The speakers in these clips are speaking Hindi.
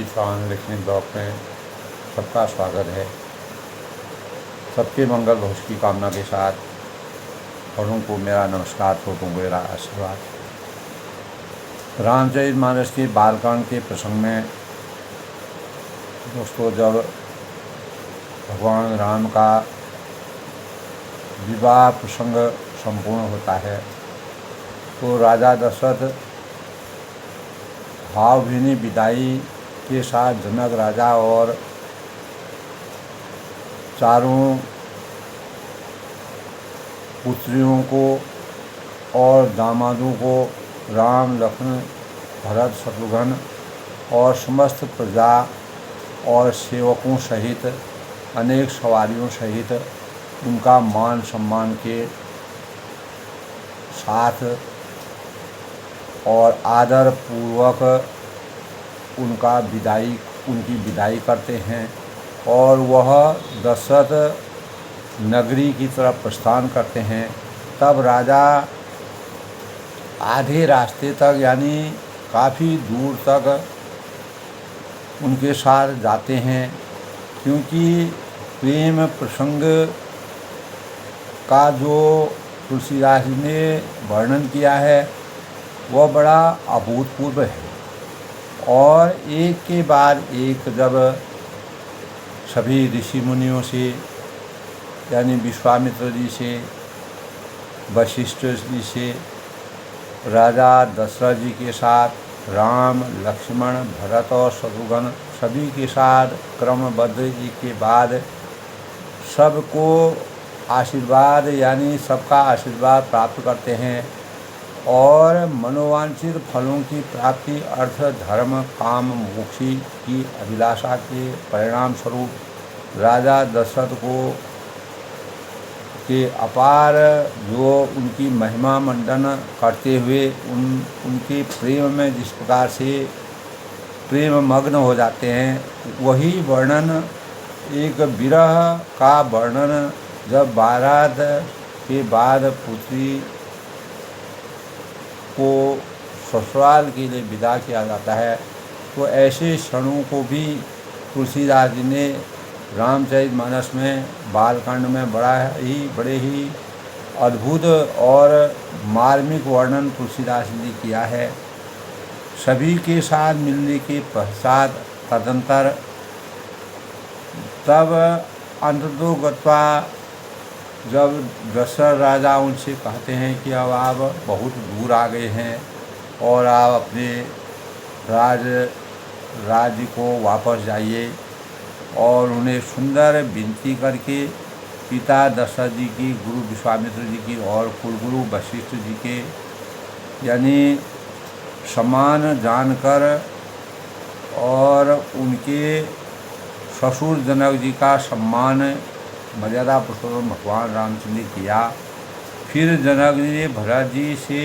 की श्रावण लिखने ब्लॉग में सबका स्वागत है। सबके मंगल भविष्य की कामना के साथ बड़ों को मेरा नमस्कार, छोटों को मेरा आशीर्वाद। रामचरितमानस के बालकांड के प्रसंग में दोस्तों, जब भगवान राम का विवाह प्रसंग संपूर्ण होता है तो राजा दशरथ भावभीनी विदाई के साथ जनक राजा और चारों पुत्रियों को और दामादों को राम, लक्ष्मण, भरत, शत्रुघ्न और समस्त प्रजा और सेवकों सहित अनेक सवारियों सहित उनका मान सम्मान के साथ और आदर पूर्वक उनकी विदाई करते हैं और वह दशरथ नगरी की तरफ प्रस्थान करते हैं। तब राजा आधे रास्ते तक यानी काफ़ी दूर तक उनके साथ जाते हैं, क्योंकि प्रेम प्रसंग का जो तुलसीदास जी ने वर्णन किया है वह बड़ा अभूतपूर्व है। और एक के बाद एक जब सभी ऋषि मुनियों से यानी विश्वामित्र जी से, वशिष्ठ जी से, राजा दशरथ जी के साथ राम, लक्ष्मण, भरत और शत्रुघ्न सभी के साथ क्रमबद्ध जी के बाद सबको आशीर्वाद यानी सबका आशीर्वाद प्राप्त करते हैं और मनोवांछित फलों की प्राप्ति, अर्थ, धर्म, काम, मोक्षी की अभिलाषा के परिणाम स्वरूप राजा दशरथ को के अपार जो उनकी महिमा मंडन करते हुए उनके प्रेम में जिस प्रकार से प्रेम मग्न हो जाते हैं, वही वर्णन एक विरह का वर्णन जब बारात के बाद पुत्री को ससुराल के लिए विदा किया जाता है, तो ऐसे क्षणों को भी तुलसीदास जी ने रामचरितमानस में बालकांड में बड़े ही अद्भुत और मार्मिक वर्णन तुलसीदास जी ने किया है। सभी के साथ मिलने के पश्चात तदंतर तब अंततो गत्वा जब दशरथ राजा उनसे कहते हैं कि अब आप बहुत दूर आ गए हैं और आप अपने राज्य को वापस जाइए, और उन्हें सुंदर विनती करके पिता दशरथ जी की, गुरु विश्वामित्र जी की और कुलगुरु वशिष्ठ जी के यानी सम्मान जानकर और उनके ससुर जनक जी का सम्मान मर्यादा पुरुषोत्तम भगवान रामचंद्र ने किया। फिर जनक जी ने भरत जी से,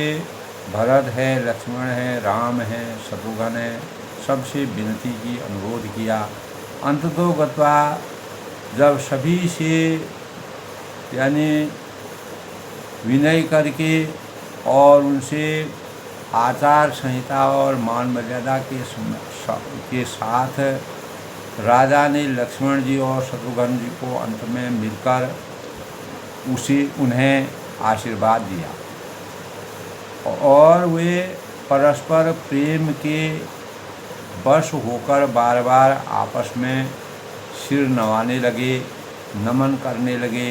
भरत है, लक्ष्मण है, राम है, शत्रुघ्न है, सबसे विनती की, अनुरोध किया। अंततो गत्वा जब सभी से यानी विनय करके और उनसे आचार संहिता और मान मर्यादा के साथ राजा ने लक्ष्मण जी और शत्रुघ्न जी को अंत में मिलकर उन्हें आशीर्वाद दिया और वे परस्पर प्रेम के वश होकर बार बार आपस में सिर नवाने लगे, नमन करने लगे।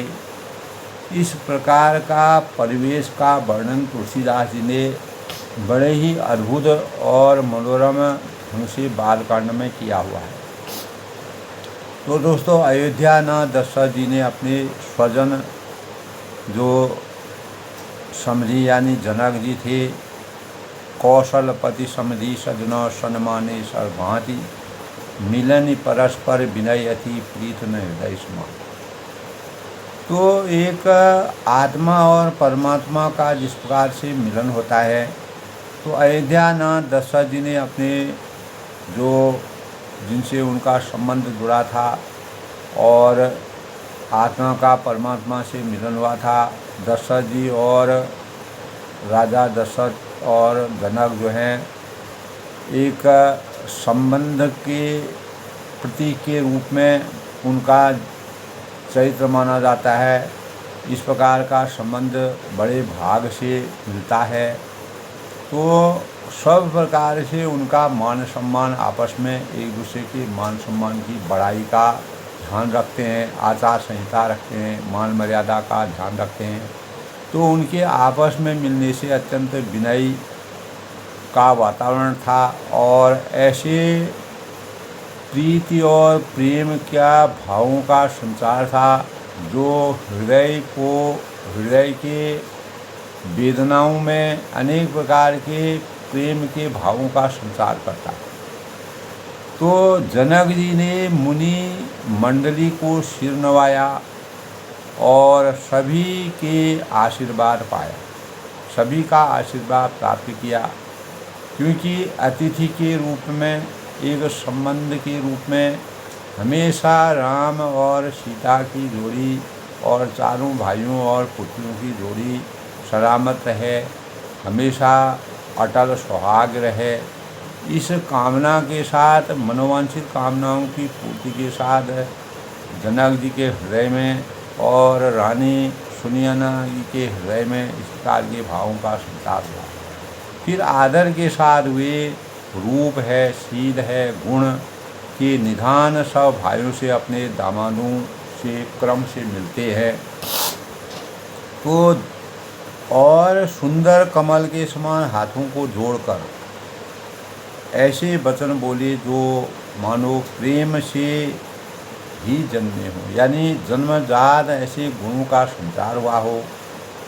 इस प्रकार का परिवेश का वर्णन तुलसीदास जी ने बड़े ही अद्भुत और मनोरम ढंग से बालकांड में किया हुआ है। तो दोस्तों, अयोध्या न दशरथ जी ने अपने स्वजन जो समधी यानी जनक जी थे, कौशलपति समधी सजन सन्माने सर्वभांति, मिलन परस्पर विनय अति प्रीत न हृदय समान। तो एक आत्मा और परमात्मा का जिस प्रकार से मिलन होता है, तो अयोध्या न दशरथ जी ने अपने जो जिनसे उनका संबंध जुड़ा था और आत्मा का परमात्मा से मिलन हुआ था, दशरथ जी और राजा दशरथ और जनक जो हैं एक संबंध के प्रतीक के रूप में उनका चरित्र माना जाता है। इस प्रकार का संबंध बड़े भाग से मिलता है। तो सब प्रकार से उनका मान सम्मान, आपस में एक दूसरे के मान सम्मान की बड़ाई का ध्यान रखते हैं, आचार संहिता रखते हैं, मान मर्यादा का ध्यान रखते हैं। तो उनके आपस में मिलने से अत्यंत विनय का वातावरण था और ऐसे प्रीति और प्रेम क्या भावों का संचार था जो हृदय के वेदनाओं में अनेक प्रकार के प्रेम के भावों का संचार करता। तो जनक जी ने मुनि मंडली को सिर नवाया और सभी के आशीर्वाद पाया, सभी का आशीर्वाद प्राप्त किया, क्योंकि अतिथि के रूप में, एक संबंध के रूप में हमेशा राम और सीता की जोड़ी और चारों भाइयों और पुत्रों की जोड़ी सलामत रहे, हमेशा अटल सुहाग रहे, इस कामना के साथ, मनोवांछित कामनाओं की पूर्ति के साथ जनक जी के हृदय में और रानी सुनयना जी के हृदय में इस प्रकार के भावों का संचार हुआ। फिर आदर के साथ वे रूप है, शील है, गुण के निधान सब भाइयों से अपने दामादों से क्रम से मिलते हैं। तो और सुंदर कमल के समान हाथों को जोड़कर ऐसे वचन बोले जो मानो प्रेम से ही जन्मे हो, यानी जन्मजात ऐसे गुणों का संचार हुआ हो।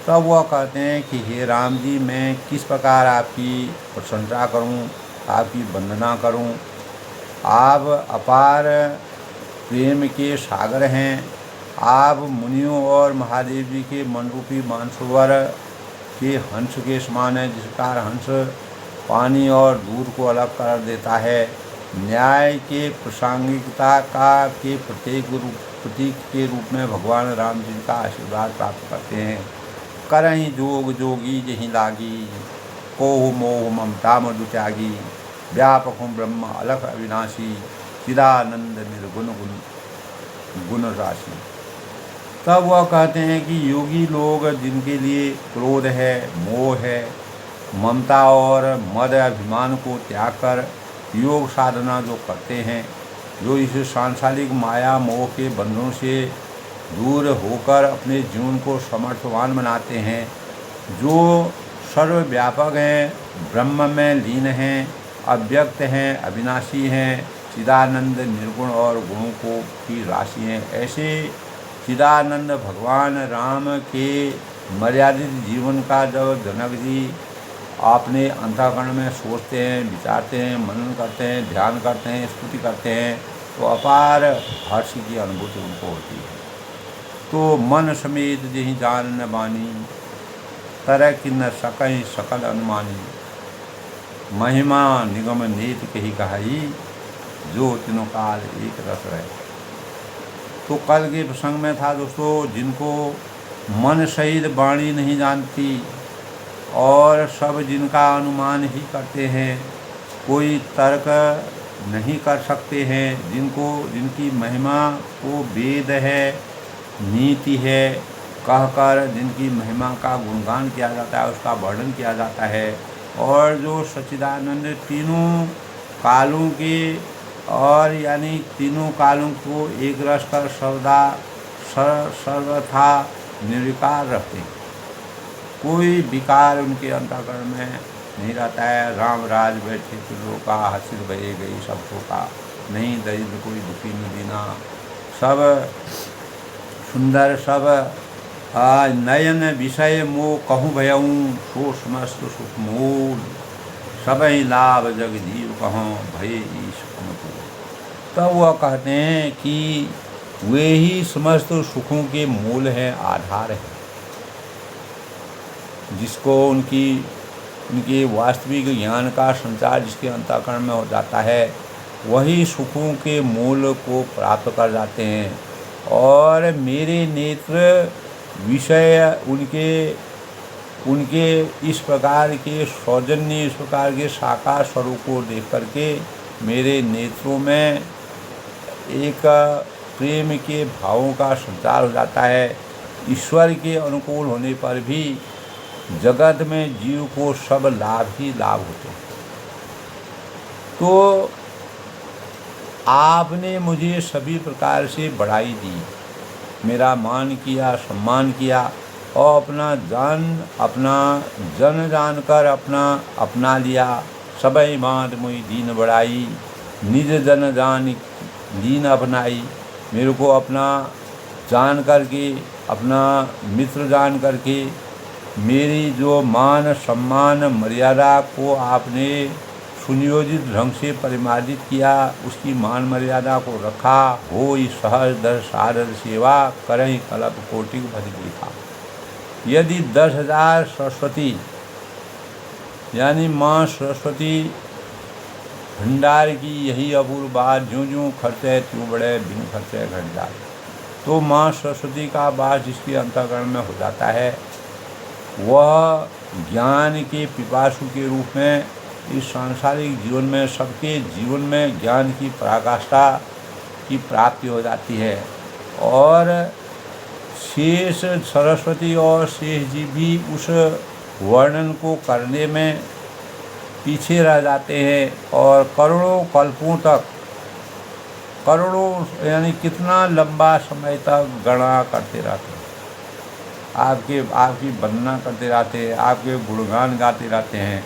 तब वह कहते हैं कि हे राम जी, मैं किस प्रकार आपकी प्रशंसा करूं, आपकी वंदना करूं। आप अपार प्रेम के सागर हैं। आप मुनियों और महादेव जी के मनरूपी मानसरोवर के हंस के समान है, जिस प्रकार हंस पानी और दूध को अलग कर देता है। न्याय के प्रासंगिकता का के प्रतीक के रूप में भगवान राम जी का आशीर्वाद प्राप्त करते हैं। करहीं जोग जोगी जहीं लागी, कोह मोह ममता मधु त्यागी, व्यापक हूँ ब्रह्म अलख अविनाशी, चिदानंद निर्गुण गुण राशि। तब वह कहते हैं कि योगी लोग जिनके लिए क्रोध है, मोह है, ममता और मद अभिमान को त्याग कर योग साधना जो करते हैं, जो इस सांसारिक माया मोह के बंधनों से दूर होकर अपने जीवन को समर्थवान बनाते हैं, जो सर्वव्यापक हैं, ब्रह्म में लीन हैं, अव्यक्त हैं, अविनाशी हैं, चिदानंद निर्गुण और गुणों को की राशि हैं, ऐसे चिदानंद भगवान राम के मर्यादित जीवन का जब जनक जी अपने अंतःकरण में सोचते हैं, विचारते हैं, मनन करते हैं, ध्यान करते हैं, स्तुति करते हैं, तो अपार हर्ष की अनुभूति उनको होती है। तो मन समेत जही जान न बानी, तरह कि न सकई सकल अनुमानी, महिमा निगम नीत कही कहाई, जो तीनों काल एक रस रहे। तो कल के प्रसंग में था दोस्तों, जिनको मन सहित वाणी नहीं जानती और सब जिनका अनुमान ही करते हैं, कोई तर्क नहीं कर सकते हैं, जिनकी महिमा को वेद है, नीति है कहकर जिनकी महिमा का गुणगान किया जाता है, उसका वर्णन किया जाता है, और जो सच्चिदानंद तीनों कालों के और यानी तीनों कालों को एक रस कर सर्वथा निर्विकार रखते हैं, कोई विकार उनके अंतःकरण में नहीं रहता है। राम राज बैठे तुलो का, हासिल बहे गई सबको का, नहीं दरिद्र कोई दुखी न दीना, सब सुंदर सब नयन विषय मोह कहूँ भयऊँ, सो समस्त सुख मूल, सब ही लाभ जग जीव कहूँ भय ईश को। तब वह कहते हैं कि वे ही समस्त सुखों के मूल हैं, आधार है, जिसको उनके वास्तविक ज्ञान का संचार जिसके अंतःकरण में हो जाता है, वही सुखों के मूल को प्राप्त कर जाते हैं। और मेरे नेत्र विषय उनके इस प्रकार के सौजन्य, इस प्रकार के साकार स्वरूप को देख करके मेरे नेत्रों में एक प्रेम के भावों का संचार हो जाता है। ईश्वर के अनुकूल होने पर भी जगत में जीव को सब लाभ ही लाभ होते हैं। तो आपने मुझे सभी प्रकार से बड़ाई दी, मेरा मान किया, सम्मान किया और अपना जन जानकर अपना लिया। सबई मात मुई दीन बड़ाई, निज जन जान दीन अपनाई। मेरे को अपना जान करके, अपना मित्र जान करके मेरी जो मान सम्मान मर्यादा को आपने सुनियोजित ढंग से परिमार्जित किया, उसकी मान मर्यादा को रखा। हो सहज दर सारद सेवा, करें कल्प कोटि भज देखा। यदि 10,000 सरस्वती यानी माँ सरस्वती भंडार की यही अपूर्व बात ज्यों ज्यों खर्चे त्यों बड़े, बिन खर्चे घट जाए। तो माँ सरस्वती का वास जिसके अंतःकरण में हो जाता है, वह ज्ञान के पिपासु के रूप में इस सांसारिक जीवन में, सबके जीवन में ज्ञान की पराकाष्ठा की प्राप्ति हो जाती है। और शेष सरस्वती और शेष जी भी उस वर्णन को करने में पीछे रह जाते हैं और करोड़ों कल्पों तक, करोड़ों यानी कितना लंबा समय तक गणना करते रहते हैं, आपकी वंदना करते रहते हैं, आपके गुणगान गाते रहते हैं।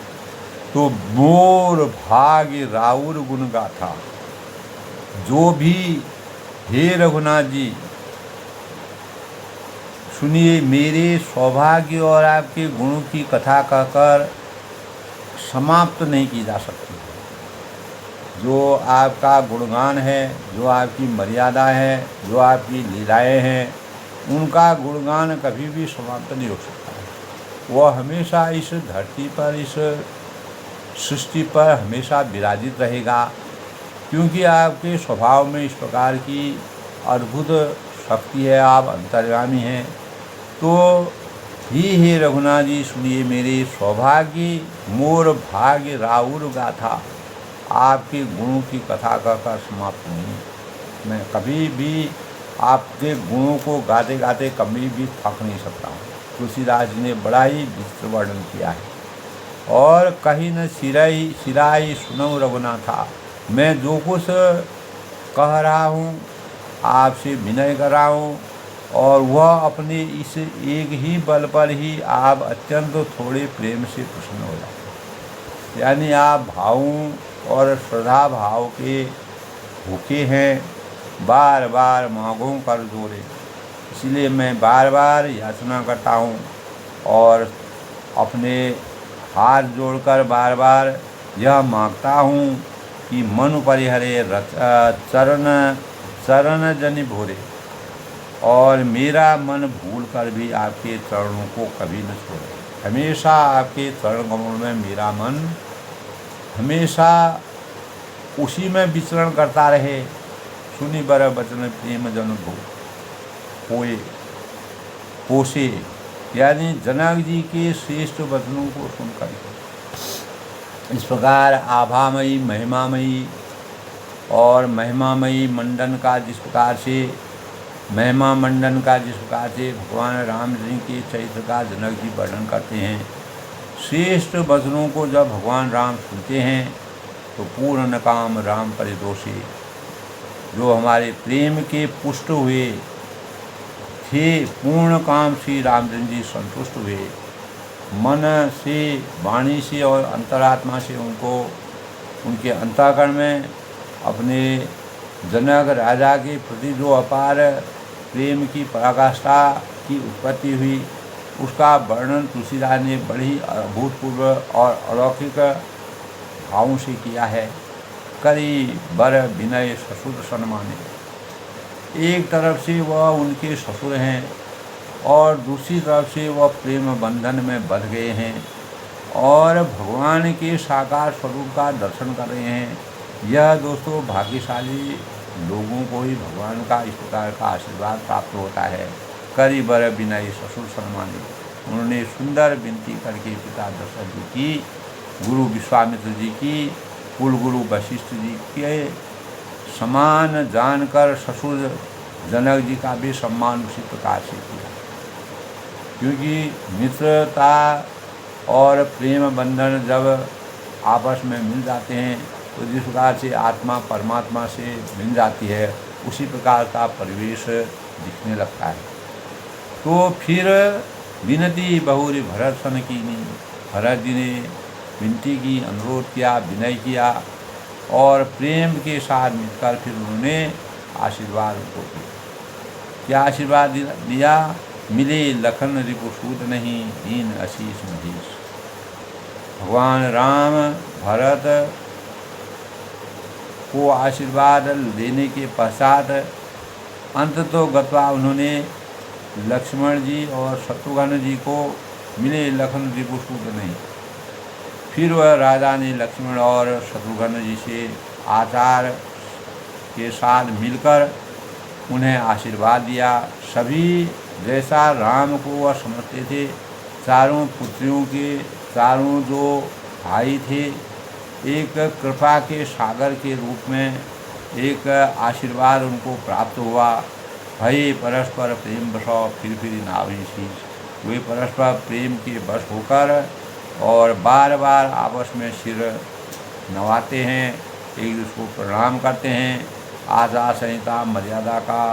तो मोर भाग्य राउर गुण गाथा, जो भी हे रघुनाथ जी सुनिए, मेरे सौभाग्य और आपके गुणों की कथा कहकर समाप्त नहीं की जा सकती। जो आपका गुणगान है, जो आपकी मर्यादा है, जो आपकी लीलाएं हैं, उनका गुणगान कभी भी समाप्त नहीं हो सकता। वह हमेशा इस धरती पर, इस सृष्टि पर हमेशा विराजित रहेगा, क्योंकि आपके स्वभाव में इस प्रकार की अद्भुत शक्ति है, आप अंतर्यामी हैं। तो हे रघुनाथ जी सुनिए, मेरे सौभाग्य मोर भाग्य राउर गाथा, आपके गुणों की कथा कहकर समाप्त नहीं। मैं कभी भी आपके गुणों को गाते गाते कभी भी थक नहीं सकता हूँ। तुलसीदास जी ने बड़ा ही विचित्र वर्णन किया है। और कहीं न सिराई सुनऊ रघुनाथा, मैं जो कुछ कह रहा हूँ आपसे विनय कर रहा हूँ, और वह अपने इस एक ही बल पर ही आप अत्यंत थोड़े प्रेम से प्रसन्न हो जाते। यानी आप भावों और श्रद्धा भाव के भूखे हैं, बार बार मांगों कर जोरे। इसलिए मैं बार बार याचना करता हूँ और अपने हाथ जोड़कर बार बार यह मांगता हूँ कि मन परिहरे चरण जनि भोरे, और मेरा मन भूल कर भी आपके चरणों को कभी न छोड़े। हमेशा आपके चरण कमलों में मेरा मन हमेशा उसी में विचरण करता रहे। सुनी बर बचन प्रेम जन होए पोषे, यानी जनक जी के श्रेष्ठ वचनों को सुनकर इस प्रकार आभामयी महिमामयी और महिमामयी मंडन का जिस प्रकार से भगवान राम जी के चरित्र का जनक जी वर्णन करते हैं, श्रेष्ठ वचनों को जब भगवान राम सुनते हैं तो पूर्ण काम राम परितोषे, जो हमारे प्रेम के पुष्ट हुए थे, पूर्ण काम श्री रामचंद्र जी संतुष्ट हुए। मन से, वाणी से और अंतरात्मा से उनको, उनके अंतःकरण में अपने जनक राजा के प्रति जो अपार प्रेम की पराकाष्ठा की उत्पत्ति हुई, उसका वर्णन तुलसीदास ने बड़ी अभूतपूर्व और अलौकिक भावों से किया है। करी बर विनय ससुर सन्माने, एक तरफ से वह उनके ससुर हैं और दूसरी तरफ से वह प्रेम बंधन में बंध गए हैं और भगवान के साकार स्वरूप का दर्शन कर रहे हैं। यह दोस्तों भाग्यशाली लोगों को ही भगवान का इस प्रकार का आशीर्वाद प्राप्त होता है। करी बर विनय ससुर सन्माने, उन्होंने सुंदर विनती करके पिता दशरथ जी की, गुरु विश्वामित्र जी की कुलगुरु वशिष्ठ जी के समान जानकर ससुर जनक जी का भी सम्मान उसी प्रकार से किया, क्योंकि मित्रता और प्रेम बंधन जब आपस में मिल जाते हैं तो जिस प्रकार से आत्मा परमात्मा से मिल जाती है उसी प्रकार का परिवेश दिखने लगता है। तो फिर विनती बहुरी भरत सन कीनी, भरत जी ने विनती की, अनुरोध किया, विनय किया और प्रेम के साथ मिलकर फिर उन्होंने आशीर्वाद उनको दिया। क्या आशीर्वाद दिया? मिले लखन रिपुसूत नहीं, दीन आशीष महेश। भगवान राम भरत को आशीर्वाद देने के पश्चात अंततो गत्वा उन्होंने लक्ष्मण जी और शत्रुघ्न जी को मिले लखन रिपुसूत नहीं। फिर वह राजा ने लक्ष्मण और शत्रुघ्न जी से आचार के साथ मिलकर उन्हें आशीर्वाद दिया। सभी जैसा राम को वह समझते थे, चारों पुत्रियों के चारों जो भाई थे, एक कृपा के सागर के रूप में एक आशीर्वाद उनको प्राप्त हुआ। भय परस्पर प्रेम बसो फिर नावी शीश। वे परस्पर प्रेम के बस होकर और बार बार आपस में सिर नवाते हैं, एक दूसरे को प्रणाम करते हैं, आचार संहिता मर्यादा का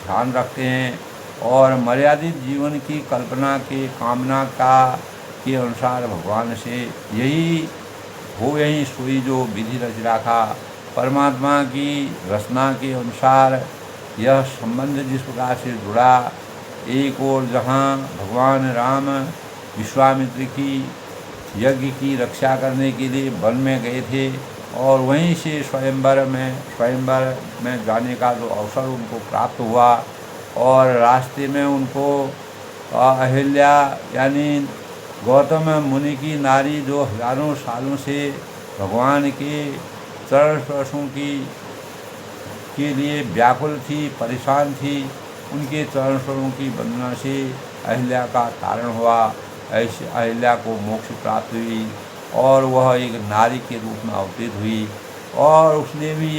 ध्यान रखते हैं और मर्यादित जीवन की कल्पना के कामना का के अनुसार भगवान से यही सोई जो विधि रच रखा, परमात्मा की रचना के अनुसार यह संबंध जिस प्रकार से जुड़ा। एक और जहाँ भगवान राम विश्वामित्र की यज्ञ की रक्षा करने के लिए वन में गए थे और वहीं से स्वयंवर में जाने का जो अवसर उनको प्राप्त हुआ और रास्ते में उनको अहिल्या यानी गौतम मुनि की नारी जो हजारों सालों से भगवान के चरण स्पर्शों के लिए व्याकुल थी, परेशान थी, उनके चरण स्पर्शों की वंदना से अहिल्या का तारण हुआ। ऐसे अहिल्या को मोक्ष प्राप्त हुई और वह एक नारी के रूप में अवतरित हुई और उसने भी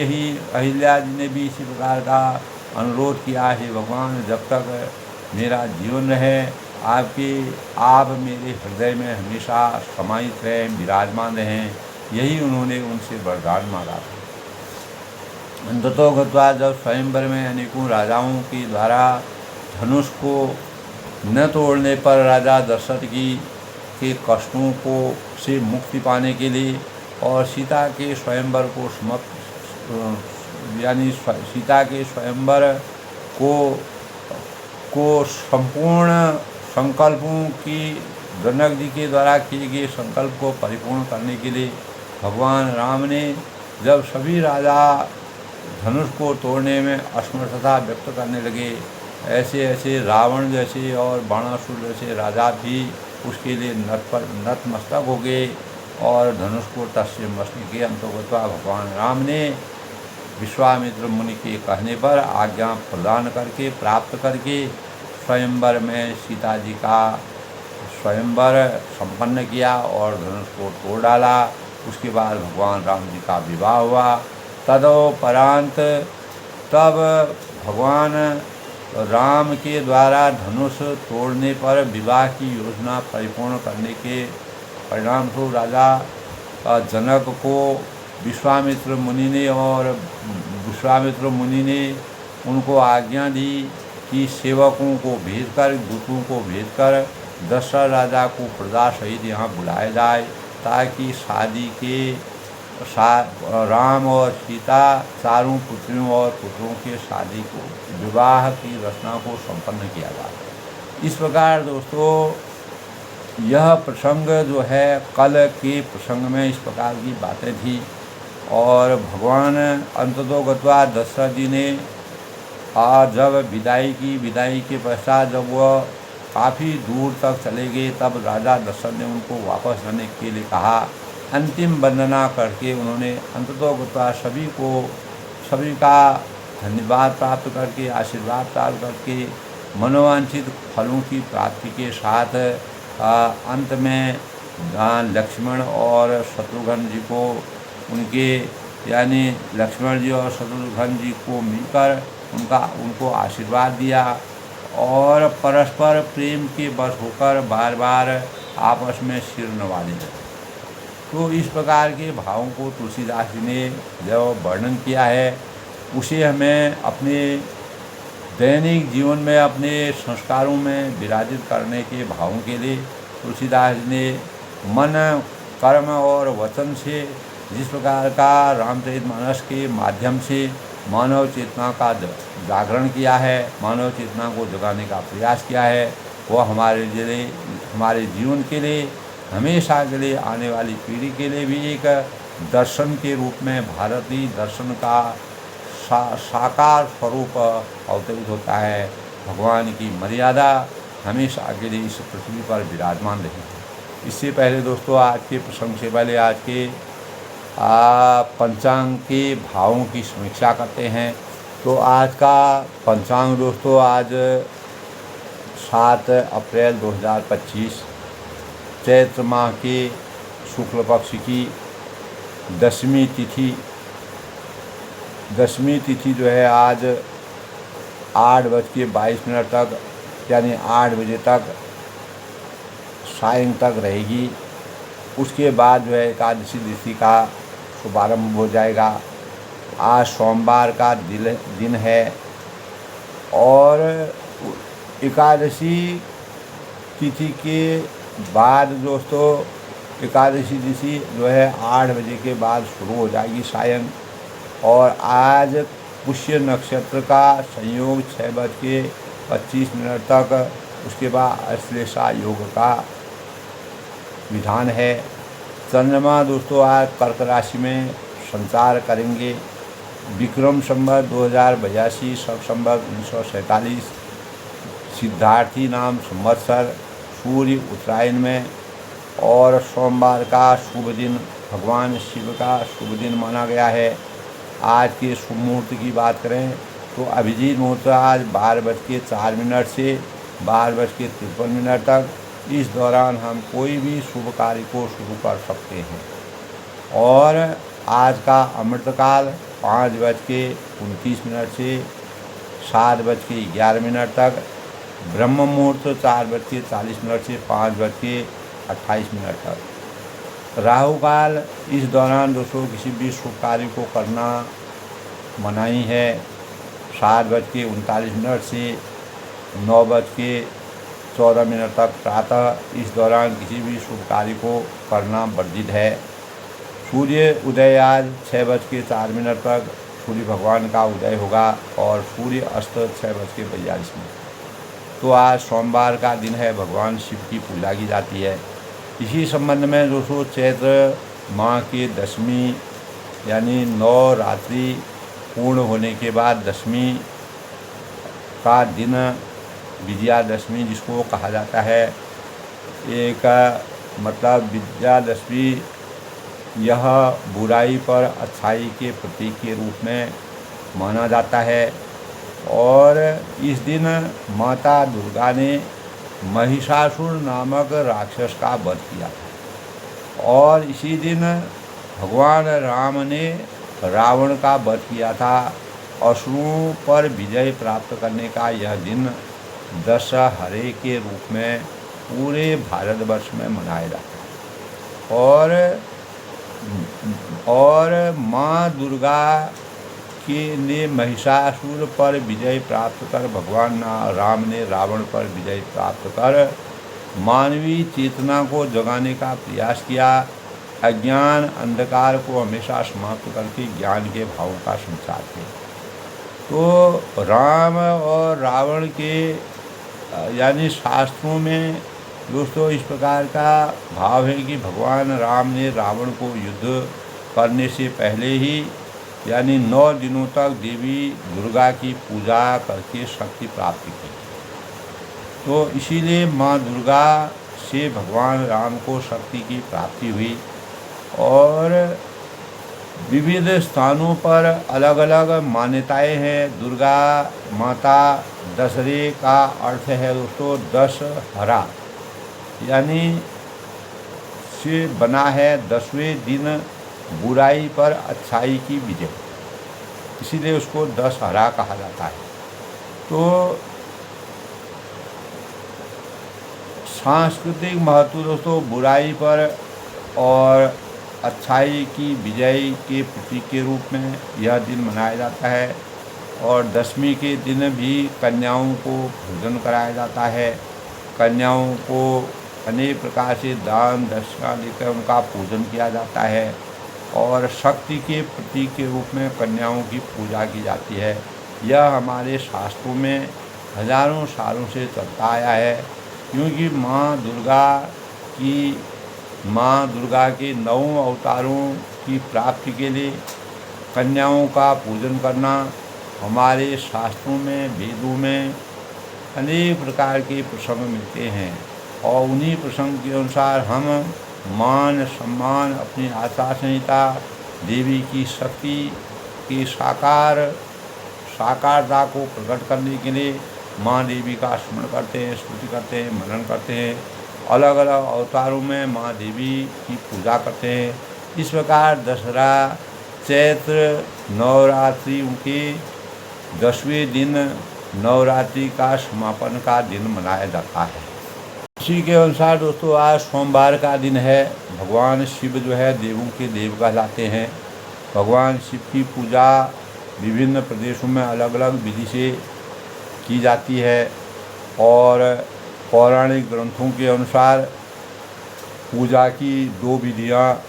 अहिल्या जी ने भी इसी प्रकार का अनुरोध किया है, भगवान जब तक मेरा जीवन रहे आप मेरे हृदय में हमेशा समाहित रहें, विराजमान रहें। यही उन्होंने उनसे वरदान मांगा था। अंततो गत्वा जब स्वयंवर में अनेकों राजाओं के द्वारा धनुष को न तोड़ने पर राजा दशरथ के कष्टों को से मुक्ति पाने के लिए और सीता के स्वयंवर को सीता के स्वयंवर को संपूर्ण संकल्पों की जनक जी के द्वारा किए गए संकल्प को परिपूर्ण करने के लिए भगवान राम ने जब सभी राजा धनुष को तोड़ने में असमर्थता व्यक्त करने लगे, ऐसे रावण जैसे और बाणासुर जैसे राजा भी उसके लिए नतमस्तक हो गए और धनुष को तस्य मस्तक के अंतर्गत भगवान राम ने विश्वामित्र मुनि के कहने पर आज्ञा प्रदान करके प्राप्त करके स्वयंवर में सीता जी का स्वयंवर संपन्न किया और धनुष को तोड़ डाला। उसके बाद भगवान राम जी का विवाह हुआ। तदोपरांत तब भगवान राम के द्वारा धनुष तोड़ने पर विवाह की योजना परिपूर्ण करने के परिणाम स्वरूप राजा जनक को विश्वामित्र मुनि ने उनको आज्ञा दी कि सेवकों को भेजकर दूतों को भेजकर दशरथ राजा को प्रजा सहित यहाँ बुलाया जाए ताकि शादी के राम और सीता चारों पुत्रियों और पुत्रों के शादी को विवाह की रचना को संपन्न किया जाए। इस प्रकार दोस्तों यह प्रसंग जो है कल के प्रसंग में इस प्रकार की बातें थी और भगवान अंततो गत्वा दशरथ जी ने जब विदाई के पश्चात जब वह काफ़ी दूर तक चले गए तब राजा दशरथ ने उनको वापस आने के लिए कहा। अंतिम वंदना करके उन्होंने अंततो गत्वा सभी का धन्यवाद प्राप्त करके आशीर्वाद प्राप्त करके मनोवांछित फलों की प्राप्ति के साथ अंत में लक्ष्मण और शत्रुघ्न जी को उनके यानी लक्ष्मण जी और शत्रुघ्न जी को मिलकर उनको आशीर्वाद दिया और परस्पर प्रेम के वश होकर बार बार आपस में सिर नवाने लगे। तो इस प्रकार के भावों को तुलसीदास जी ने जो वर्णन किया है उसे हमें अपने दैनिक जीवन में अपने संस्कारों में विराजित करने के भावों के लिए तुलसीदास जी ने मन, कर्म और वचन से जिस प्रकार का रामचरितमानस के माध्यम से मानव चेतना का जागरण किया है, मानव चेतना को जगाने का प्रयास किया है, वह हमारे जीवन के लिए, हमेशा के लिए, आने वाली पीढ़ी के लिए भी एक दर्शन के रूप में भारतीय दर्शन का साकार स्वरूप अवतरित होता है। भगवान की मर्यादा हमेशा के लिए इस पृथ्वी पर विराजमान रही है। इससे पहले दोस्तों आज के प्रसंग से पहले आज के पंचांग के भावों की समीक्षा करते हैं। तो आज का पंचांग दोस्तों आज 7 अप्रैल 2025 चैत्र माह के शुक्ल पक्ष की दसवीं तिथि जो है आज 8:22 तक यानी 8 बजे तक सायं तक रहेगी। उसके बाद जो है एकादशी तिथि का शुभारंभ हो जाएगा। आज सोमवार का दिन है और एकादशी तिथि के बाद दोस्तों एकादशी तिथि जो है 8 बजे के बाद शुरू हो जाएगी सायं। और आज पुष्य नक्षत्र का संयोग 6:25 तक, उसके बाद अश्लेषा योग का विधान है। चंद्रमा दोस्तों आज कर्क राशि में संचार करेंगे। विक्रम संवत 2082 शक संवत 1947 सिद्धार्थी नाम संवत्सर, सूर्य उत्तरायण में और सोमवार का शुभ दिन भगवान शिव का शुभ दिन माना गया है। आज के शुभ मुहूर्त की बात करें तो अभिजीत मुहूर्त आज 12:04 से 12:53 तक। इस दौरान हम कोई भी शुभ कार्य को शुरू कर सकते हैं। और आज का अमृतकाल 5:29 से 7:11 तक। ब्रह्म मुहूर्त 4:40 से 5:28 तक। राहु काल इस दौरान दोस्तों किसी भी शुभ कार्य को करना मनाही है। 7:39 से 9:14 तक प्रातः। इस दौरान किसी भी शुभ कार्य को करना वर्जित है। सूर्य उदय आज 6:04 तक सूर्य भगवान का उदय होगा और सूर्य अस्त 6:42 में। तो आज सोमवार का दिन है, भगवान शिव की पूजा की जाती है। इसी संबंध में दोस्तों चैत्र माह की दशमी यानी 9 रात्रि पूर्ण होने के बाद दशमी का दिन विजयादशमी जिसको कहा जाता है, एक मतलब विजयादशमी यह बुराई पर अच्छाई के प्रतीक के रूप में माना जाता है। और इस दिन माता दुर्गा ने महिषासुर नामक राक्षस का वध किया था और इसी दिन भगवान राम ने रावण का वध किया था। असुरों पर विजय प्राप्त करने का यह दिन दशहरे के रूप में पूरे भारतवर्ष में मनाया जाता है। और माँ दुर्गा ने महिषासुर पर विजय प्राप्त कर भगवान राम ने रावण पर विजय प्राप्त कर मानवीय चेतना को जगाने का प्रयास किया। अज्ञान अंधकार को हमेशा समाप्त करके ज्ञान के भावों का संचार किया। तो राम और रावण के यानी शास्त्रों में दोस्तों इस प्रकार का भाव है कि भगवान राम ने रावण को युद्ध करने से पहले ही यानी 9 दिनों तक देवी दुर्गा की पूजा करके शक्ति प्राप्त की। तो इसीलिए माँ दुर्गा से भगवान राम को शक्ति की प्राप्ति हुई। और विविध स्थानों पर अलग अलग मान्यताएं हैं। दुर्गा माता दशहरे का अर्थ है दोस्तों दशहरा, यानी से बना है 10वें दिन बुराई पर अच्छाई की विजय, इसीलिए उसको दशहरा कहा जाता है। तो सांस्कृतिक महत्व दोस्तों, बुराई पर और अच्छाई की विजय के प्रतीक के रूप में यह दिन मनाया जाता है। और दशमी के दिन भी कन्याओं को भोजन कराया जाता है। कन्याओं को अनेक प्रकार से दान दक्षिणा देकर उनका पूजन किया जाता है और शक्ति के प्रतीक के रूप में कन्याओं की पूजा की जाती है। यह हमारे शास्त्रों में हजारों सालों से चलता आया है, क्योंकि माँ दुर्गा के 9 अवतारों की प्राप्ति के लिए कन्याओं का पूजन करना हमारे शास्त्रों में, वेदों में अनेक प्रकार के प्रसंग मिलते हैं। और उन्हीं प्रसंग के अनुसार हम मान सम्मान, अपनी आचार संहिता, देवी की शक्ति की साकारता को प्रकट करने के लिए माँ देवी का स्मरण करते हैं, स्तुति करते हैं, मनन करते हैं। अलग अलग अवतारों में माँ देवी की पूजा करते हैं। इस प्रकार दशहरा चैत्र नवरात्रि के 10वें दिन नवरात्रि का समापन का दिन मनाया जाता है। इसी के अनुसार दोस्तों आज सोमवार का दिन है। भगवान शिव जो है देवों के देव कहलाते हैं। भगवान शिव की पूजा विभिन्न प्रदेशों में अलग अलग विधि से की जाती है और पौराणिक ग्रंथों के अनुसार पूजा की 2 विधियाँ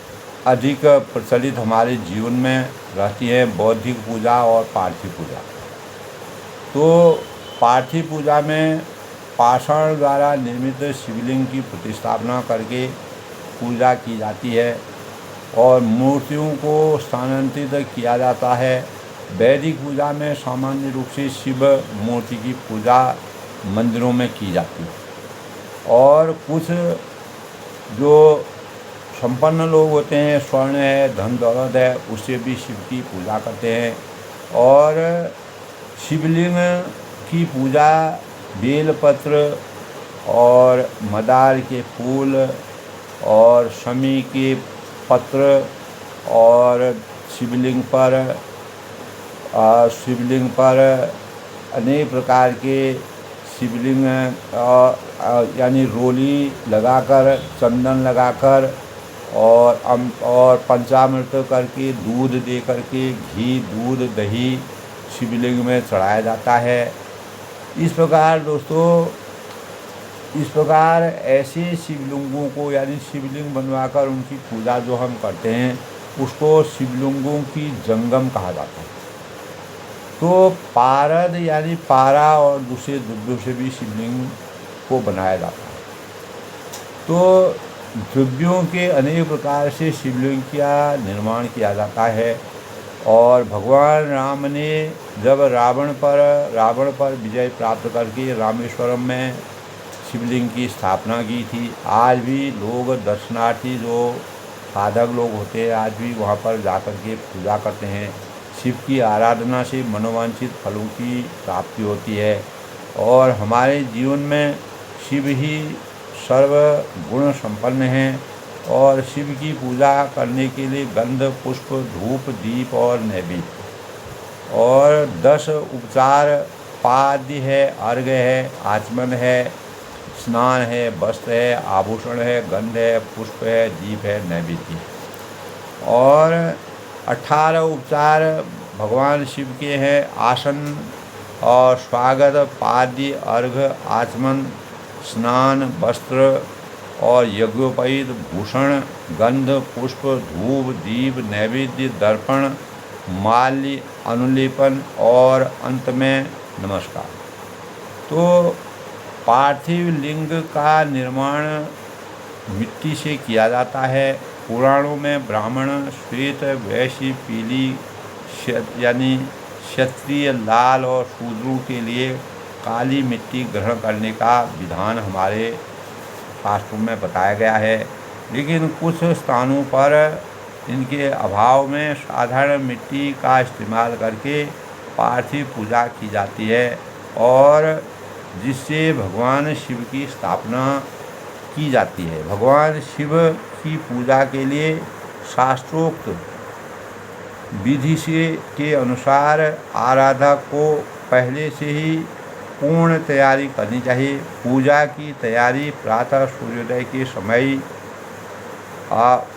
अधिक प्रचलित हमारे जीवन में रहती हैं, बौद्धिक पूजा और पार्थिव पूजा। तो पार्थिव पूजा में पाषाण द्वारा निर्मित शिवलिंग की प्रतिस्थापना करके पूजा की जाती है और मूर्तियों को स्थानांतरित किया जाता है। वैदिक पूजा में सामान्य रूप से शिव मूर्ति की पूजा मंदिरों में की जाती है और कुछ जो संपन्न लोग होते हैं, स्वर्ण है, धन दौलत है, उससे भी शिव की पूजा करते हैं। और शिवलिंग की पूजा बेलपत्र और मदार के फूल और शमी के पत्र और शिवलिंग पर अनेक प्रकार के शिवलिंग यानी रोली लगाकर, चंदन लगाकर और पंचामृत करके, दूध दे करके, घी, दूध, दही शिवलिंग में चढ़ाया जाता है। इस प्रकार दोस्तों, इस प्रकार ऐसे शिवलिंगों को यानी शिवलिंग बनवाकर उनकी पूजा जो हम करते हैं उसको शिवलिंगों की जंगम कहा जाता है। तो पारद यानी पारा और दूसरे द्रव्यों से भी शिवलिंग को बनाया जाता है। तो द्रव्यों के अनेक प्रकार से शिवलिंग का निर्माण किया जाता है। और भगवान राम ने जब रावण पर विजय प्राप्त करके रामेश्वरम में शिवलिंग की स्थापना की थी। आज भी लोग दर्शनार्थी जो साधक लोग होते हैं आज भी वहाँ पर जाकर के पूजा करते हैं। शिव की आराधना से मनोवांछित फलों की प्राप्ति होती है और हमारे जीवन में शिव ही सर्व गुण संपन्न हैं। और शिव की पूजा करने के लिए गंध, पुष्प, धूप, दीप और नैवेद्य और 10 उपचार पाद्य है, अर्घ्य है, आचमन है, स्नान है, वस्त्र है, आभूषण है, गंध है, पुष्प है, दीप है, नैवेद्य। और 18 उपचार भगवान शिव के हैं। आसन और स्वागत, पाद्य, अर्घ्य, आचमन, स्नान, वस्त्र और यज्ञोपवीत, भूषण, गंध, पुष्प, धूप, दीप, नैवेद्य, दर्पण, माल्य, अनुलेपन और अंत में नमस्कार। तो पार्थिव लिंग का निर्माण मिट्टी से किया जाता है। पुराणों में ब्राह्मण श्वेत, वैश्य पीली यानी क्षत्रिय लाल और शूद्रों के लिए काली मिट्टी ग्रहण करने का विधान हमारे शास्त्रों में बताया गया है। लेकिन कुछ स्थानों पर इनके अभाव में साधारण मिट्टी का इस्तेमाल करके पार्थिव पूजा की जाती है और जिससे भगवान शिव की स्थापना की जाती है। भगवान शिव की पूजा के लिए शास्त्रोक्त विधि से के अनुसार आराधक को पहले से ही पूर्ण तैयारी करनी चाहिए। पूजा की तैयारी प्रातः सूर्योदय के समय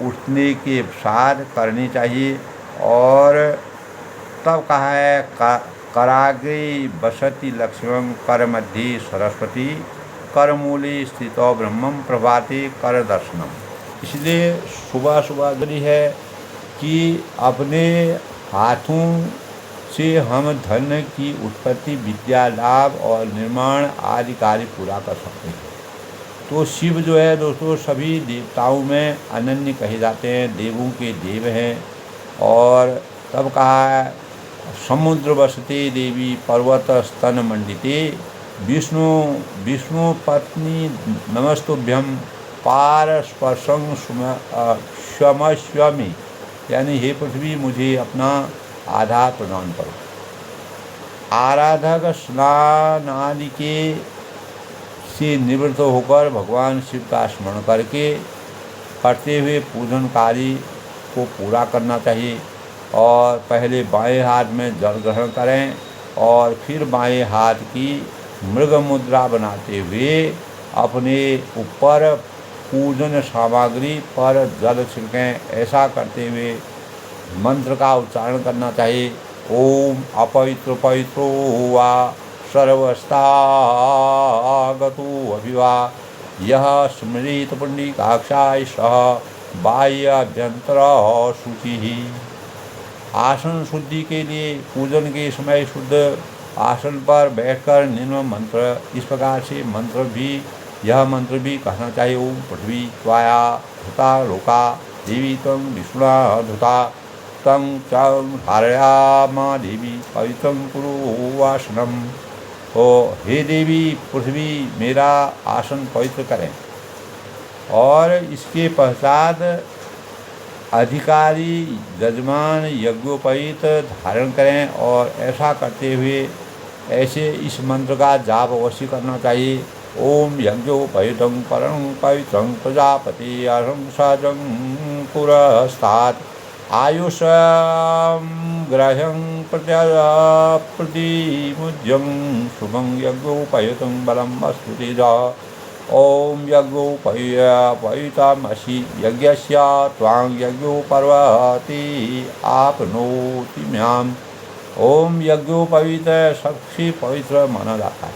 उठने के साथ करनी चाहिए। और तब कहा है कराग्रे वसति लक्ष्मण कर मध्य सरस्वती करमूले स्थितो ब्रह्मम प्रभाते कर दर्शनम। इसलिए सुबह सुबह जरूरी है कि अपने हाथों से हम धन की उत्पत्ति, विद्या लाभ और निर्माण आदि कार्य पूरा कर सकते हैं। तो शिव जो है दोस्तों सभी देवताओं में अनन्य कहे जाते हैं, देवों के देव हैं। और तब कहा है समुद्र वसते देवी पर्वत स्तन मंडिते विष्णु पत्नी नमस्तुभ्यम पार स्पर्शं क्षमस्वामी। यानी हे पृथ्वी मुझे अपना आधार प्रदान करो। आराधक स्नान आदि के से निवृत्त होकर भगवान शिव का स्मरण करते हुए पूजन कार्य को पूरा करना चाहिए। और पहले बाएं हाथ में जल ग्रहण करें और फिर बाएं हाथ की मृग मुद्रा बनाते हुए अपने ऊपर पूजन सामग्री पर जल छिड़कें। ऐसा करते हुए मंत्र का उच्चारण करना चाहिए। ओम अपवित्र पवित्रो वा सर्वस्तागतो अभिवा यह स्मृत पुण्डिकाक्षाय सह बाह्याभ्यंतर शुचि। आसन शुद्धि के लिए पूजन के समय शुद्ध आसन पर बैठकर निम्न मंत्र इस प्रकार से यह मंत्र भी कहना चाहिए। ओम पृथ्वी त्वाया धुता लोका देवी तम विष्णुना धुता तम चं धारयामा देवी पवित्रं कुरु वासनम। तो हे देवी पृथ्वी मेरा आसन पवित्र करें। और इसके पश्चात अधिकारी यजमान यज्ञोपवीत धारण करें। और ऐसा करते हुए ऐसे इस मंत्र का जाप अवश्य करना चाहिए। ओम यज्ञोपवीतं परं पवित्रं प्रजापति अहं सहजं पुरस्तात् आयुषं ग्रहं प्रतिमुज्यं शुभं यज्ञोपवीतं बलं वस्तु तेजा। ओम यज्ञोपवीतमसि यज्ञस्य त्वां यज्ञोपर्वति आपनोति म्याम्। ओम यज्ञोपवीत सबसे पवित्र माना जाता है।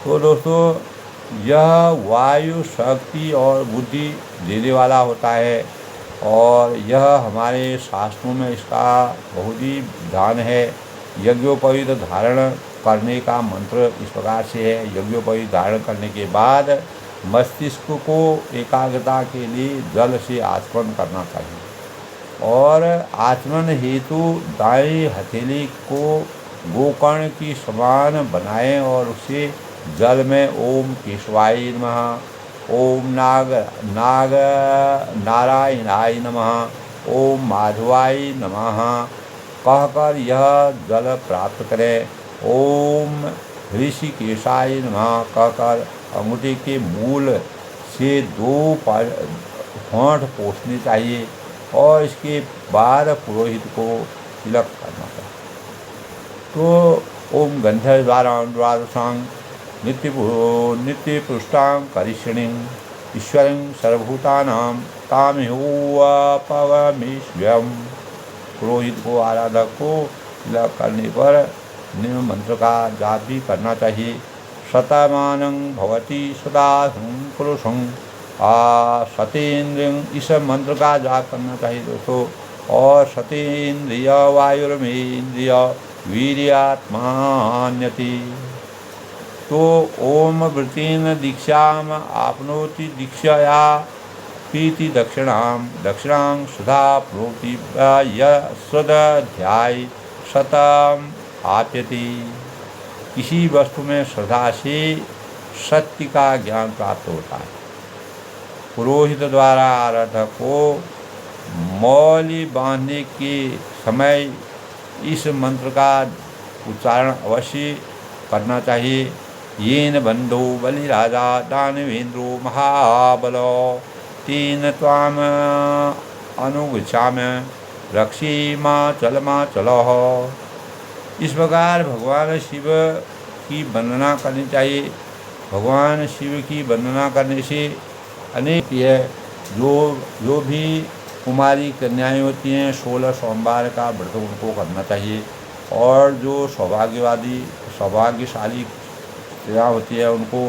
तो दोस्तों यह वायु शक्ति और बुद्धि देने वाला होता है। और यह हमारे शास्त्रों में इसका बहुत ही विधान है। यज्ञोपवीत धारण करने का मंत्र इस प्रकार से है। यज्ञोपवीत धारण करने के बाद मस्तिष्क को एकाग्रता के लिए जल से आचमन करना चाहिए। और आचमन हेतु दाएं हथेली को गोकर्ण की समान बनाएं और उसे जल में ओम केशवाय नमः, ओम नारायणाय नमः, ओम माधवाय नमः कहकर यह जल प्राप्त करें। ओम ऋषिकेशाय नमः कहकर अंगूठे के मूल से 2 होंठ पोंछने चाहिए। और इसके बाद पुरोहित को तिलक करना चाहिए। तो ओम गंधर्वाणां द्वादशां नित्य पुष्टां करिष्यणिं ईश्वरं सर्वभूतानां तामहोपवमेश्वरम्। पुरोहित को आराधक को तिलक करने पर निम्न मंत्र का जाप भी करना चाहिए। शतमानं भवति सदाहुं पुरुषं सतेन्द्रियं। इस मंत्र का जाप करना चाहिए दोस्तों। और सतेन्द्रिय वायुर्मेन्द्रिय वीर्यात्मान्यति। तो ओम वृत्तिन दीक्षाम आपनोति दीक्षया पीति दक्षिणां सुधा प्रोति यदध्याय शतम आप्यति। किसी वस्तु में श्रद्धा से सत्य का ज्ञान प्राप्त होता है। पुरोहित द्वारा आराधक को मौली बांधने के समय इस मंत्र का उच्चारण अवश्य करना चाहिए। येन बंधो बलिराजा दानवेन्द्रो महाबलो तेन त्वाम अनुगच्छामि रक्षी माँ चलो। इस प्रकार भगवान शिव की वंदना करनी चाहिए। भगवान शिव की वंदना करने से अनेक है। जो भी कुमारी कन्याएं होती हैं 16 सोमवार का व्रत उनको करना चाहिए। और जो सौभाग्यशाली स्त्रियाँ होती है उनको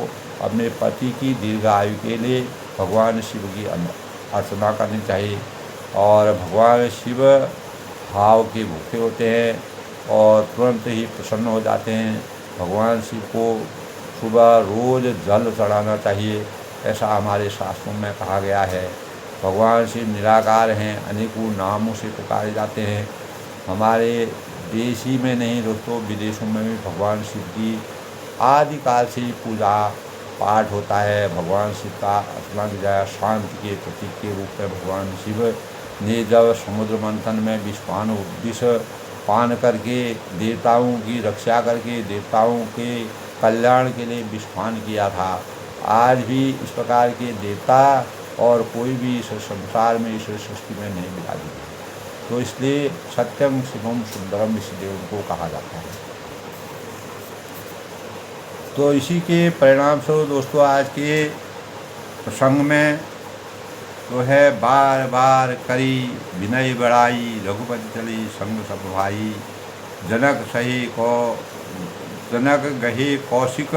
अपने पति की दीर्घ आयु के लिए भगवान शिव की अर्चना करनी चाहिए। और भगवान शिव भाव के भूखे होते हैं और तुरंत ही प्रसन्न हो जाते हैं। भगवान शिव को सुबह रोज़ जल चढ़ाना चाहिए, ऐसा हमारे शास्त्रों में कहा गया है। भगवान शिव निराकार हैं, अनेकों नामों से पुकारे जाते हैं। हमारे देश ही में नहीं दोस्तों, विदेशों में भी भगवान शिव की आदिकाल से ही पूजा पाठ होता है। भगवान शिव का अर्चना की जाए। शांति के प्रतीक के रूप में भगवान शिव ने जब समुद्र मंथन में विष पान करके देवताओं की रक्षा करके देवताओं के कल्याण के लिए विषपान किया था। आज भी इस प्रकार के देवता और कोई भी इस संसार में ईश्वर सृष्टि में नहीं विराजित है। तो इसलिए सत्यम शिवम सुंदरम इसलिए उनको कहा जाता है। तो इसी के परिणाम स्वरूप दोस्तों आज के प्रसंग में तो है बार बार करी विनय बड़ाई रघुपति चली संग सब भाई। जनक गहे कौशिक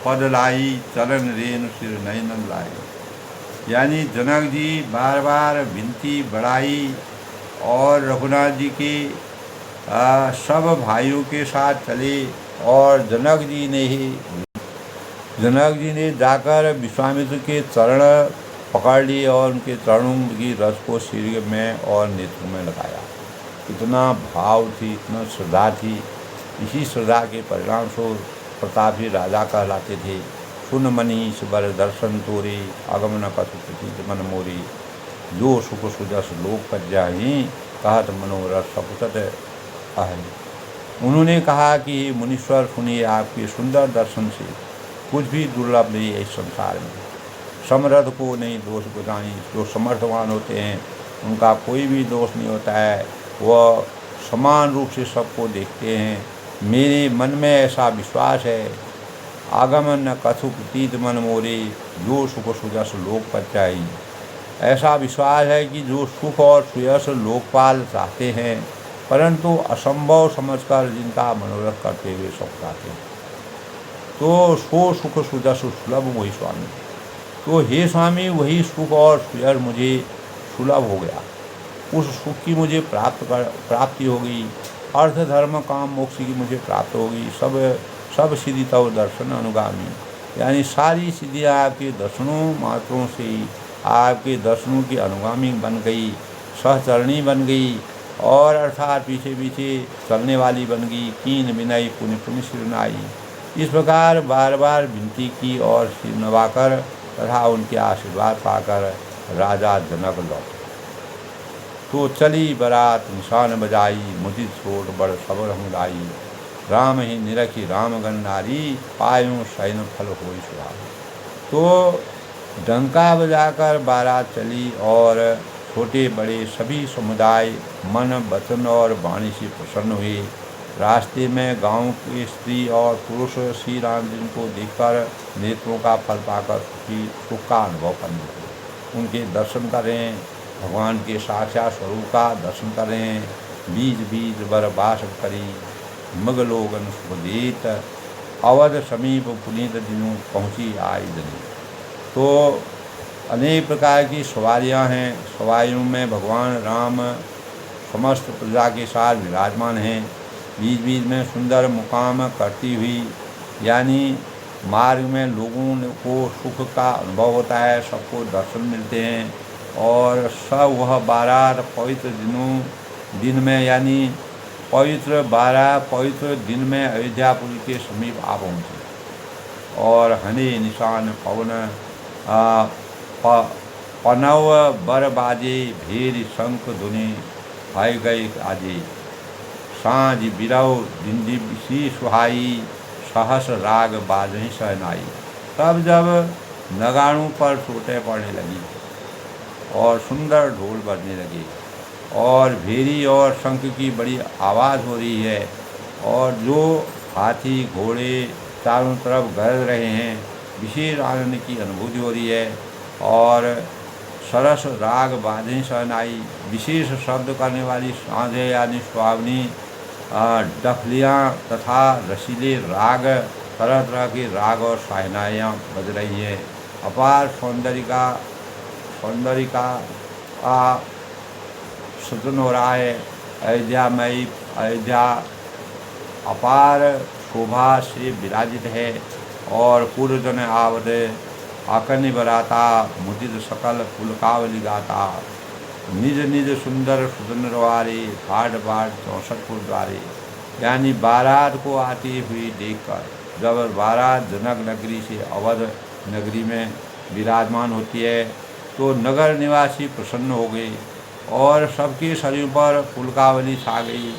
पद लाई चरण रेणु सिर नयनन लाई। यानी जनक जी बार बार विनती बढ़ाई और रघुनाथ जी के सब भाइयों के साथ चले और जनक जी ने जाकर विश्वामित्र के चरण पकड़ लिए और उनके चरणों की रस को सिर में और नेत्र में लगाया। इतना भाव थी, इतना श्रद्धा थी। इसी श्रद्धा के परिणाम स्वरूप प्रतापी राजा कहलाते थे। सुन मनीष बर दर्शन तोरे आगमन कथु प्रतीत मन मोरी। जो सुख सुजस लोक पज्जाही कहत मनोरथ सकुशत आहे। उन्होंने कहा कि मुनीश्वर सुनिए, आपके सुंदर दर्शन से कुछ भी दुर्लभ नहीं है इस संसार में। समर्थ को नहीं दोष बताएं। जो समर्थवान होते हैं उनका कोई भी दोष नहीं होता है, वह समान रूप से सबको देखते हैं। मेरे मन में ऐसा विश्वास है। आगमन न कथु प्रतीत मन मोरे जो सुख सुजस लोक पचाई। ऐसा विश्वास है कि जो सुख और सुयस लोकपाल चाहते हैं परंतु असंभव समझकर जिनका मनोरथ करते हुए सब चाहते हैं, तो सो सुख सुजस सुलभ वही स्वामी। तो हे स्वामी, वही सुख और सुयस मुझे सुलभ हो गया। उस सुख की मुझे प्राप्ति हो गई। अर्थ धर्म काम मोक्ष की मुझे प्राप्त होगी। सब सिद्धि तव दर्शन अनुगामी। यानी सारी सिद्धियाँ आपके दर्शनों मात्रों से आपके दर्शनों की अनुगामी बन गई, सहचरणी बन गई और अर्थात पीछे पीछे चलने वाली बन गई। कीन विनय पुण्य पुण्य सिरनाई। इस प्रकार बार बार विनती की और सिर नवाकर तथा उनके आशीर्वाद पाकर राजा जनक लौटे। तो चली बरात निशान बजाई मुदित छोट बड़ सबर हूँ लाई। राम ही निरखी रामगन नारी पायूं शयन फल होई सुहाई। तो डंका बजाकर बारात चली और छोटे बड़े सभी समुदाय मन वचन और वाणी से प्रसन्न हुए। रास्ते में गांव के स्त्री और पुरुष श्री राम जी को देखकर नेत्रों का फल पाकर सुख का अनुभव करने लगे। उनके दर्शन करें, भगवान के साक्षात स्वरूप का दर्शन करें। बीज बीज बर बास करी मगलोगन सुखदेत अवध समीप पुनीत दिनों पहुँची आई जनी। तो अनेक प्रकार की सवारियाँ हैं। सवारियों में भगवान राम समस्त प्रजा के साथ विराजमान हैं। बीच बीच में सुंदर मुकाम करती हुई, यानी मार्ग में लोगों को सुख का अनुभव होता है, सबको दर्शन मिलते हैं और सब वह बारात पवित्र दिन में यानी पवित्र दिन में अयोध्यापुरी के समीप आ पहुँचे। और हने निशान पवन पनव बर बाजे भेर शंख धुनि भाई गए आजे। सांझ बिरव दिंदी सुहाई सहस राग बाजही सहनाई। तब जब नगाड़ों पर सोटे पड़ने लगी और सुंदर ढोल बजने लगे और भेरी और शंख की बड़ी आवाज़ हो रही है, और जो हाथी घोड़े चारों तरफ गरज रहे हैं, विशेष आनंद की अनुभूति हो रही है। और सरस राग बाँधे शहनाई, विशेष शब्द करने वाली साँझें यानी सुहावनी डफलियाँ तथा रसीले राग, तरह तरह के राग और शहनाइयाँ बज रही हैं। अपार सौंदर्य का सृजन हो रहा है। अयोध्या अपार शोभा से विराजित है, और पूर्वजन आवद आकर्ण्य बराता, मुदित सकल पुलकावली गाता। निज निज सुंदर सुदन रवारे, बाट बाट 64 द्वारे। यानी बारात को आती हुई देखकर जब बारात जनक नगरी से अवध नगरी में विराजमान होती है, तो नगर निवासी प्रसन्न हो गए, और सबके शरीर पर पुलकावली छा गई,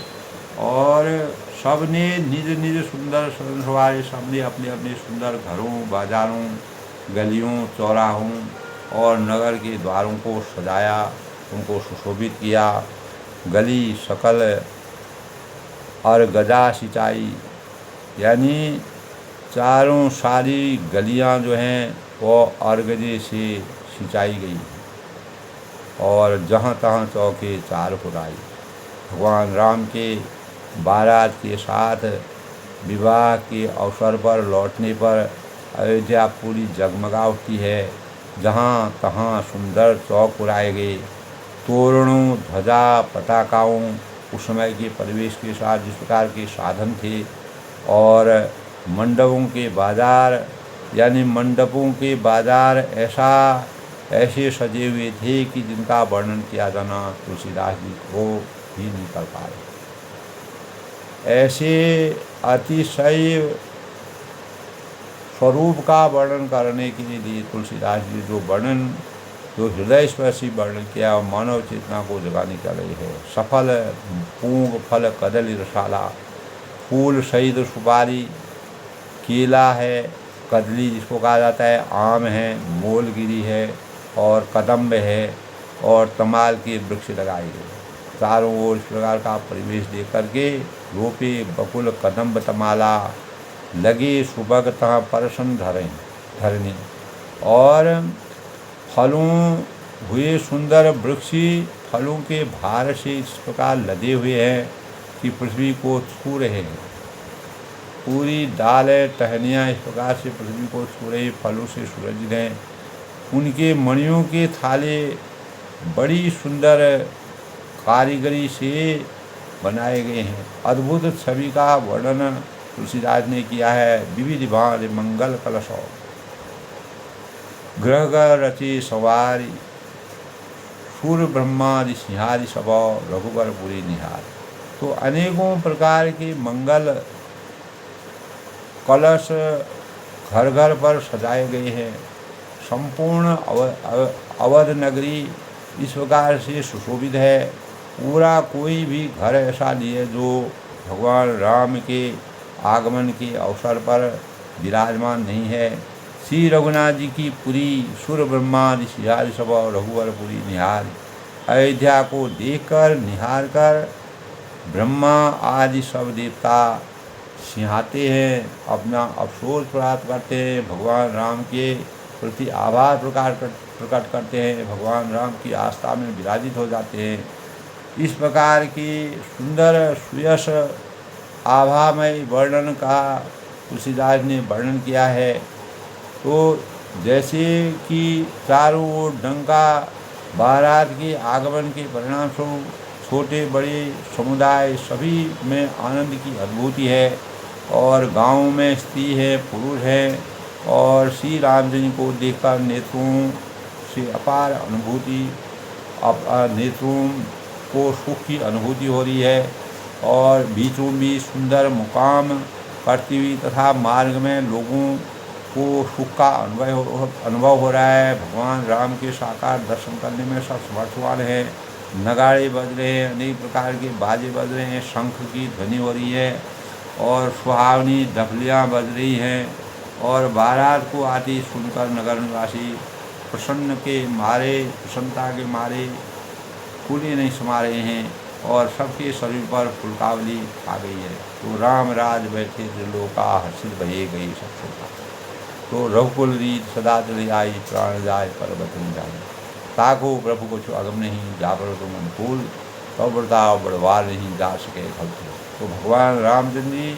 और सबने निज निज सुंदर सवारे, सबने अपने अपने सुंदर घरों, बाजारों, गलियों, चौराहों और नगर के द्वारों को सजाया, उनको सुशोभित किया। गली सकल और गजा सिंचाई, यानी चारों सारी गलियां जो हैं वो अर्गजे से सिंचाई गई, और जहाँ तहाँ चौके चार खुदाई। भगवान राम के बारात के साथ विवाह के अवसर पर लौटने पर अयोध्या पूरी जगमगा उठती है। जहाँ तहाँ सुंदर चौक उड़ाए गए, तोरणों, ध्वजा, पताकाओं, उस समय के परिवेश के साथ जिस प्रकार के साधन थे, और मंडपों के बाजार, यानी मंडपों के बाजार ऐसे सजे हुए थे कि जिनका वर्णन किया जाना तुलसीदास जी को ही नहीं कर पा रहे। ऐसे अतिशय स्वरूप का वर्णन करने के लिए तुलसीदास जी जो हृदय स्पर्शी वर्णन किया, मानव चेतना को जगाने के लिए है। सफल पूंग फल कदली रसाला, फूल सहित सुपारी, केला है, कदली जिसको कहा जाता है, आम है, मोलगिरी है, और कदम्ब है, और तमाल के वृक्ष लगाए गए। चारों ओर इस प्रकार का परिवेश देख करके रोपे बकुल कदम्ब तमाला, लगे सुबग तहाँ परसन धरनी, और फलों हुए सुंदर वृक्ष फलों के भार से इस प्रकार लदे हुए हैं कि पृथ्वी को छू रहे हैं। पूरी डालें टहनियाँ इस प्रकार से पृथ्वी को छू रही फलों से सुरक्षित हैं। उनके मणियों के थाले बड़ी सुंदर कारीगरी से बनाए गए हैं। अद्भुत छवि का वर्णन तुलसीदास ने किया है। विविध भांति मंगल कलश ग्रह रचि सवारी, सूर्य ब्रह्मादि सिंहादि सबौ, रघुबर पुरी निहार। तो अनेकों प्रकार के मंगल कलश घर घर पर सजाए गए हैं। संपूर्ण अवध नगरी इस प्रकार से सुशोभित है। पूरा कोई भी घर ऐसा नहीं है जो भगवान राम के आगमन के अवसर पर विराजमान नहीं है। श्री रघुनाथ जी की पुरी, सूर्य ब्रह्मादि सिंहादि सब, रघुवर पुरी निहार। अयोध्या को देखकर निहार कर ब्रह्मा आदि सब देवता सिंहाते हैं, अपना अफसोस प्राप्त करते हैं, भगवान राम के प्रति आभार प्रकट करते हैं, भगवान राम की आस्था में विराजित हो जाते हैं। इस प्रकार की सुंदर सुयश आभामय वर्णन का तुलसीदास ने वर्णन किया है। तो जैसे कि चारों ओर डंका, बारात के आगमन के परिणाम स्वरूप छोटे बड़े समुदाय सभी में आनंद की अनुभूति है, और गाँव में स्त्री है, पुरुष है, और श्री राम जी को देखकर नेत्रों से अपार अनुभूति, नेत्रों को सुख की अनुभूति हो रही है, और बीचों बीच सुंदर मुकाम करती हुई तथा मार्ग में लोगों को सुख का अनुभव हो रहा है। भगवान राम के साकार दर्शन करने में सब समर्थवान है। नगाड़े बज रहे हैं, अनेक प्रकार के बाजे बज रहे हैं, शंख की ध्वनि हो रही है, और सुहावनी डफलियाँ बज रही हैं, और बारात को आती सुनकर नगर निवासी प्रसन्नता के मारे फूल ही नहीं समा रहे हैं और सबके शरीर पर फुलकावली आ गई है। तो राम राज बैठे त्रिलोका हर्षित भये गई सबसे। तो रघुकुल रीत सदा चली आई प्राण जाय पर्वत न जाए। ताको प्रभु को अगम नहीं जा पर तुम अनुकूल, तो बड़ताव बड़वार नहीं जा सके फलते। तो भगवान रामचंद्र जी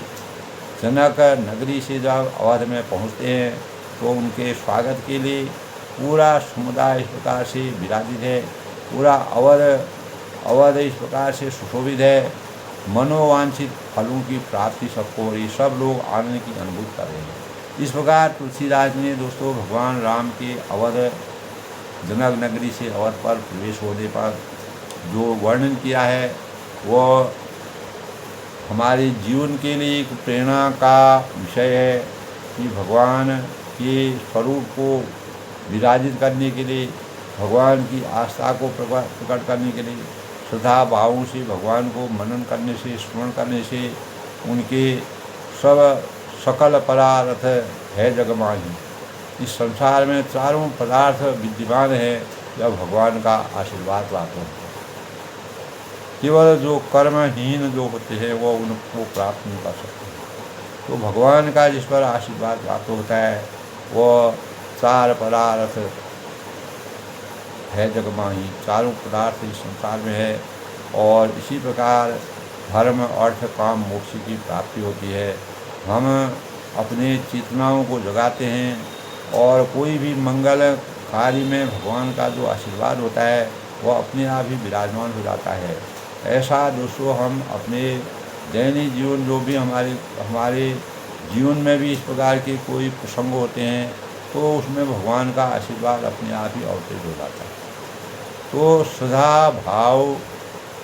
जनक नगरी से जब अवध में पहुँचते हैं तो उनके स्वागत के लिए पूरा समुदाय इस प्रकार से विराजित है। पूरा अवध इस प्रकार से सुशोभित है। मनोवांछित फलों की प्राप्ति सबको हो रही, सब लोग आनंद की अनुभूति कर रहे हैं। इस प्रकार तुलसीदास ने दोस्तों भगवान राम के अवध जनक नगरी से अवध पर प्रवेश होने पर जो वर्णन किया है वह हमारे जीवन के लिए एक प्रेरणा का विषय है कि भगवान के स्वरूप को विराजित करने के लिए, भगवान की आस्था को प्रकट करने के लिए श्रद्धा भावों से भगवान को मनन करने से, स्मरण करने से उनके सब सकल पदार्थ है जगमाही। इस संसार में चारों पदार्थ विद्यमान है जब भगवान का आशीर्वाद प्राप्त होता है। केवल जो कर्महीन जो होते हैं वो उनको प्राप्त नहीं कर सकते। तो भगवान का जिस पर आशीर्वाद प्राप्त होता है वो चार पदार्थ है जगमाही, चारों पदार्थ इस संसार में है। और इसी प्रकार धर्म अर्थ काम मोक्ष की प्राप्ति होती है। हम अपने चेतनाओं को जगाते हैं और कोई भी मंगल कार्य में भगवान का जो आशीर्वाद होता है वह अपने आप ही विराजमान हो जाता है। ऐसा दोस्तों हम अपने दैनिक जीवन जो भी हमारे जीवन में भी इस प्रकार के कोई प्रसंग होते हैं तो उसमें भगवान का आशीर्वाद अपने आप ही अवतरित हो जाता है। तो श्रद्धा भाव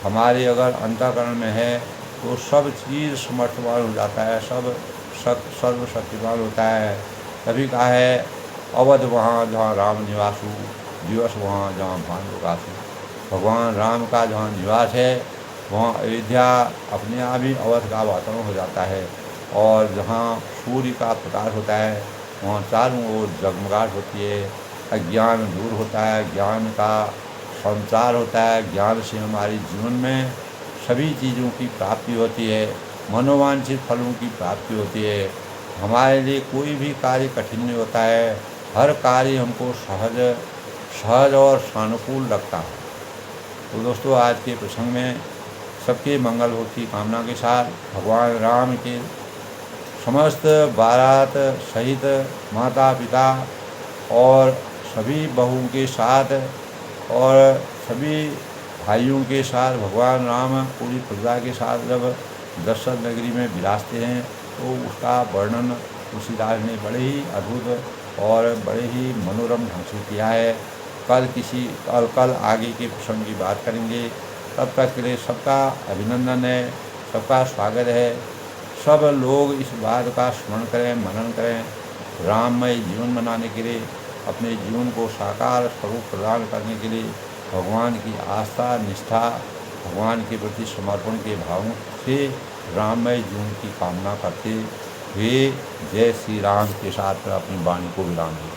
हमारे अगर अंतःकरण में है तो सब चीज़ समर्थवान हो जाता है, सब सर्वशक्तिवान होता है। तभी कहा है अवध वहाँ जहाँ राम निवासु, दिवस वहाँ जहाँ भानु कासु। भगवान राम का जहाँ निवास है वहाँ अयोध्या अपने आप ही अवध का वातावरण हो जाता है। और जहाँ सूर्य का प्रकाश होता है वहाँ चारों ओर जगमगाहट होती है, अज्ञान दूर होता है, ज्ञान का संचार होता है। ज्ञान से हमारे जीवन में सभी चीज़ों की प्राप्ति होती है, मनोवांछित फलों की प्राप्ति होती है। हमारे लिए कोई भी कार्य कठिन नहीं होता है, हर कार्य हमको सहज और सानुकूल लगता है। तो दोस्तों आज के प्रसंग में सबके मंगल हो की कामना के साथ भगवान राम के समस्त बारात सहित माता पिता और सभी बहुओं के साथ और सभी भाइयों के साथ भगवान राम पूरी प्रजा के साथ जब दशरथ नगरी में विराजते हैं तो उसका वर्णन तुलसीदास ने बड़े ही अद्भुत और बड़े ही मनोरम ढंग से किया है। कल आगे के प्रसंग की बात करेंगे। तब तक के लिए सबका अभिनंदन है, सबका स्वागत है। सब लोग इस बात का स्मरण करें, मनन करें, राममय जीवन बनाने के लिए, अपने जीवन को साकार स्वरूप प्रदान करने के लिए भगवान की आस्था निष्ठा, भगवान के प्रति समर्पण के भावों से राममय जीवन की कामना करते हुए जय श्री राम के साथ अपनी वाणी को विराम दें।